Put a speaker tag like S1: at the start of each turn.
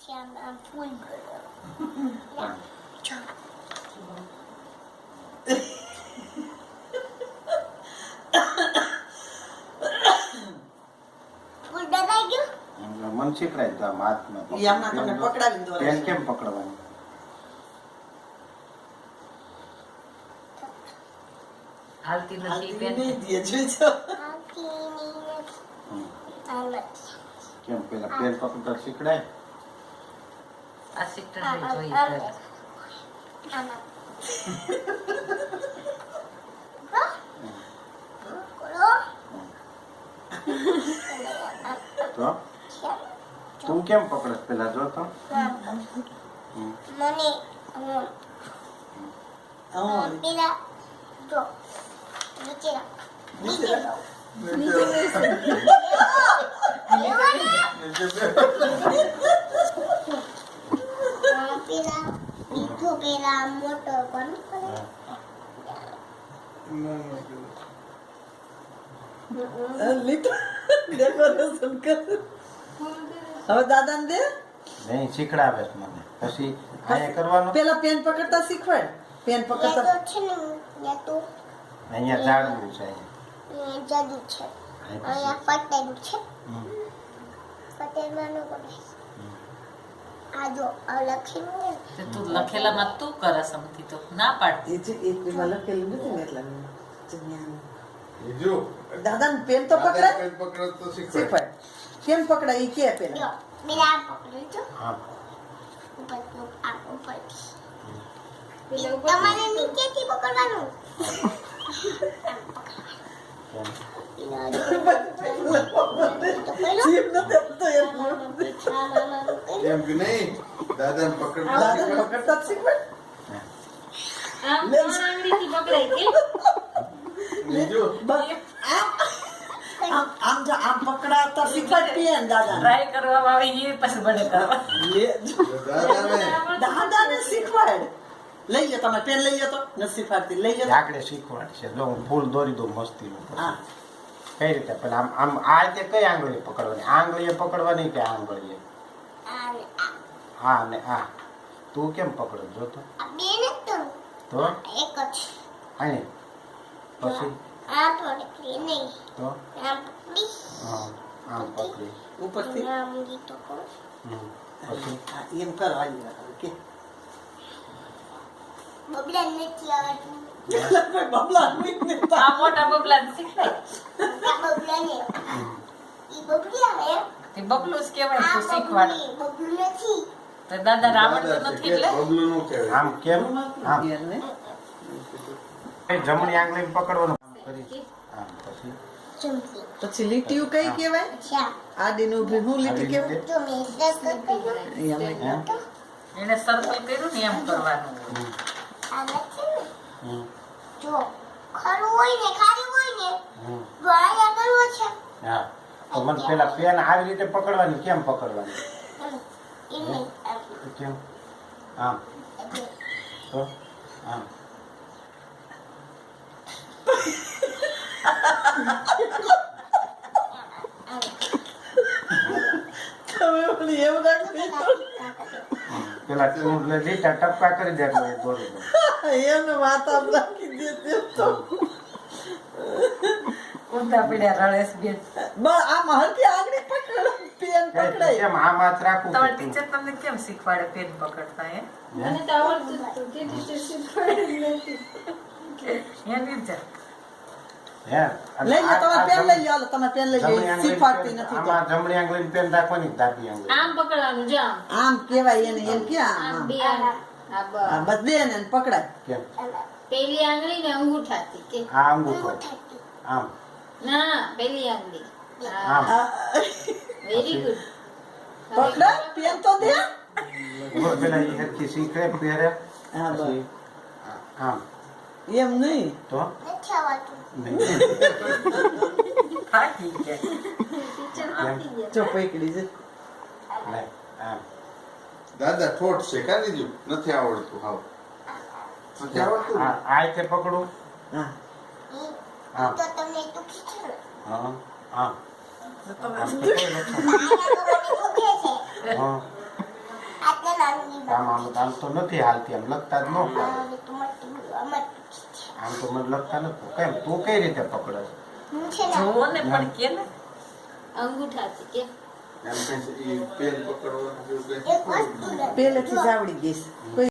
S1: આમ ફૂલ ગયો. ફૂલ ડરાઈ ગયું.
S2: મન શીખડાય તો આમ હાથમાં
S3: યામાં તમને પકડાવી દો.
S2: પેન કેમ પકડવાની?
S4: હાલતી નથી
S3: હાલતી
S4: બેન.
S3: નહીં દે, જોઈજો.
S2: કેમ પેલા પેન પકડતા શીખડાય?
S4: આ સિસ્ટર ને જોઈ કરે.
S2: તો તું કેમ પકડે પેલા જો તો?
S1: મને પેલા જો નીચે રાખ. નીચે રાખ. પેલા બીજો પેલા મોટો કોણ કરે?
S3: લીટો ડેકોરેશન કર. હવે દાદાને દે.
S2: નહીં શીખડાવે છે મને. પછી અહીંયા કરવાનું.
S3: પેલા પેન પકડતા શીખવાડ. પેન
S1: યા
S3: પકડતા
S1: તો છે ને યા તો
S2: અહીંયા ઝાડવું છે અહીંયા.
S1: જાદુ છે. અહીંયા પટેલું છે.
S2: હમ.
S1: પટેલવાનું કરે. આ જો આ લખેલું ને
S4: તે તું લખેલામાં તું કરસ સમથી તો ના પાડતી.
S3: એ જે એક પેલા લખેલું નથી ને એટલા જન્યાનું.
S5: બીજુ
S3: દાદાને પેન તો પકડાય.
S5: પેન પકડત તો શીખવાય.
S3: શીખવાડ. કેમ પકડાય ઈ કે
S1: જો
S3: પેલા.
S1: મેરા આ પકડો છો
S2: હા.
S1: ઉપર આ ઉપરથી. તમારે નીચેથી પકડવાનું.
S2: કેમ?
S3: જીભ નથી આપતો એટલું.
S5: એમ કે નહીં દાદાને પકડત તો
S3: દાદાને
S5: શીખવાય.
S3: પકડતા જ શીખવાડ.
S5: બીજુ
S3: બસ. આમ જો આમ પકડાતા શીખવાડ પેન દાદાને.
S4: ટ્રાય કરવામાં આવે એ પછી બને કરવા.
S5: દાદાને
S3: શીખવાડ. લઈ લો તમે પેન લઈ લો તો નથી શીખવાડતી. લઈ લો તો.
S2: આગળ શીખવાડશે. જો હું ફૂલ દોરી દઉં મસ્તીનું.
S3: હા.
S2: કઈ રીતે પેલા આમ આમ આ રીતે કઈ આંગળીએ પકડવાની? આંગળીએ પકડવાની કે આંગળીએ? હા ને આ. તું કેમ પકડે જો તો?
S1: આ બે ને
S2: તો
S1: એક જ.
S2: અહીં પછી
S1: આ થોડી નહીં
S2: તો
S1: આમ પકડી
S2: હા, આમ પકડી.
S3: ઉપરથી
S1: આમ ગીતો કહું.
S2: હમ. પછી
S3: હા, એમ કરવાની કે
S1: બબલા નથી આવડતું.
S3: બબલા મીઠ
S4: આ મોટા બબલા શીખવાય.
S1: આ બબલા ને ઈ બબલી આવે
S4: તે બબલું જ કહેવાય
S1: આ
S4: તું શીખવાડ.
S1: બબલું નથી.
S4: તો દાદા
S5: દાદા
S4: આવડતું
S5: છે
S4: નથી
S5: કે
S4: એટલે
S5: બબલું નું કહેવાય.
S2: આમ કેમ? આમ
S3: ને
S2: એ જમણી આંગળીને પકડવાનું કરી. આમ પછી
S1: ચમચી
S3: પછી લીટીયું કઈ કહેવાય?
S1: ચા
S3: આડીને ઊભી હું લીટી
S2: આવી
S3: કહેવાય?
S2: રીતે.
S1: જો મેં સર્કલ કર્યું.
S3: એમ.
S2: હે?
S4: એને સર્કલ કર્યું ને એમ કરવાનું.
S2: હમ.
S1: આ નથી ને
S2: હમ.
S1: જો ખરું હોય ને ખાલી હોય ને
S2: હમ.
S1: જો આયા કર્યો છે
S2: હા તો મને પેલા પેન આવી રીતે પકડવાની. કેમ પકડવાની?
S1: એમને
S2: કેમ? આમ તો આમ.
S3: તમે ઓલી એવું રાખી
S2: પેલા તું લીટા ટપકા કરી દે એટલે દોરી દો.
S3: એમને વાત આમ રાખી દે તો
S4: ઊંધા પીડ્યા રળેશ બેન.
S3: આમ હરકી આગળ પકડ પેન પકડાય.
S2: કેમ આમ હાથ રાખું
S4: તમારા
S2: કે તું?
S4: ટીચર તમને કેમ શીખવાડે પેન પકડતા હે?
S2: હે?
S4: એની જ
S2: હે?
S3: લઈ લો તમે પેન લઈ લો. હાલો, તમે પેન લઈ
S2: જમણી
S3: લો.
S2: આંગળી
S3: શીખવાડતી
S2: પેન-
S3: નથી તો.
S2: આમાં જમણી આંગળીની પેન રાખવાની ડાબી આંગળી.
S6: આમ પકડવાનું જો આમ.
S3: આમ કેવાય એને એમ ક્યાં
S6: આમ
S3: આમ
S6: બે આમ. હા, બસ.
S3: આ બસ દે ને એને પકડાય.
S2: કેમ?
S6: પેલી આંગળી ને અંગૂઠાથી કે
S2: આ અંગૂઠો. આમ
S6: ના પેલી આંગળી.
S2: આમ.
S6: Very good.
S3: પકડાય પેન તો દે.
S2: બોલ પેલા ઈ હરખી શીખે પહેરે.
S3: હા બસ
S2: પછી આમ
S3: એમ નહીં.
S2: તો
S1: નથી આવડતું.
S2: નહીં.
S4: થાકી ગયા.
S3: જો પકડી છે.
S2: લે, આમ.
S5: દાદા ઠોઠ છે કા દીધું નથી આવડતું હાવ નથી આવડતું
S2: આ આ રીતે પકડું.
S3: હા
S2: આમ.
S1: તો તમને તો ખીચડો
S2: હા આમ. આમ તો કોઈ નથી.
S1: આયા તો મને દુખે છે.
S2: હા. આમ તો નથી હાલતી, આમ લખતા જ ન પડે.
S1: આને તો મોટું આમાં
S2: આમ તો મને લખતા નથી. કેમ તું કઈ રીતે પકડે છે?
S1: હું છે ને
S4: જોવો ને પણ કે ને
S6: અંગૂઠાથી કે
S5: એમ કઈ ઈ પેન પકડવાનું જેવું કઈ
S1: એક વસ્તુ
S3: પહેલેથી જ આવડી ગઈશ. કોઈ